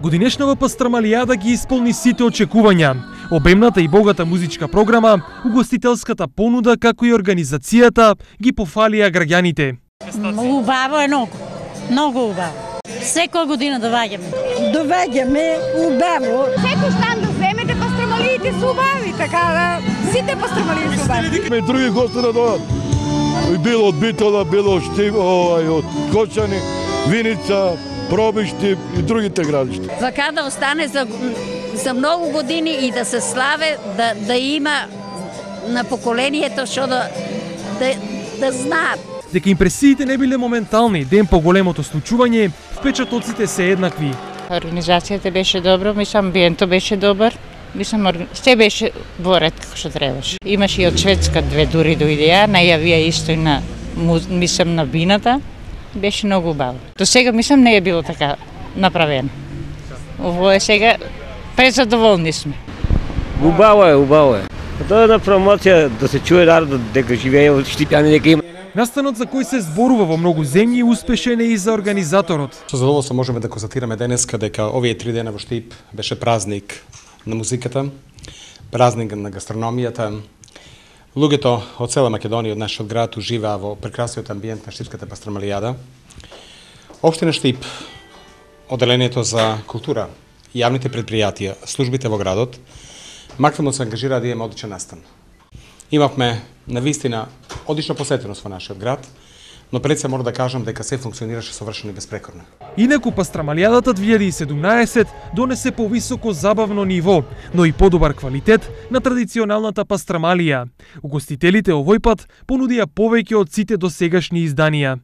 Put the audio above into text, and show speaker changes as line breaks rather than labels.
Годинешнава пастрамалијада ги исполни сите очекувања. Обемната и богата музичка програма, угостителската понуда, како и организацијата ги пофалија граѓаните.
Убаво е многу, многу убаво. Секоја година доваѓаме.
Доваѓаме убаво.
Секој штан да земете, пастрамалиите се убави, така да сите пастрамалии се убави.
И други гости да дојдат. Било од Битола, било од Кочани, Виница, Пробишти и другите градишта.
Вака да остане за многу години и да се славе, да има на поколението што да знаат.
Дека импресиите не биле моментални, ден по големото случување, впечатоците се еднакви.
Организацијата беше добра, мислам амбиентот беше добар. Мислам, се беше во ред како што требаше. Имаше и од Шведска две дури дојдеа, најавија исто и на, мислам, на бината. Беше многу убаво. До сега, мислам, не е било така направено. Ово е сега, презадоволни сме.
Убаво е, убаво е. Тоа е една промоција да се чуе народот дека живее од Штипјани, дека има.
Настанот за кој се зборува во многу земји успешен е и за организаторот.
Со задоволство можеме да констатираме денеска дека овие 3 дена во Штип беше празник на музиката, празник на гастрономијата. Луѓето од цела Македонија, од нашиот град, уживаа во прекрасниот амбиент на Штипската пастрамалијада. Општина Штип, одделението за култура, јавните предпријатија, службите во градот, максимално се ангажираа да имаме одличен настан. Имавме навистина одлична посетеност во нашиот град, но пред се мора да кажам дека се функционираше совршено и безпрекорно.
Инаку пастрамалијадата 2017 донесе повисоко забавно ниво, но и подобар квалитет на традиционалната пастрамалија. Угостителите овој пат понудија повеќе од сите досегашни изданија.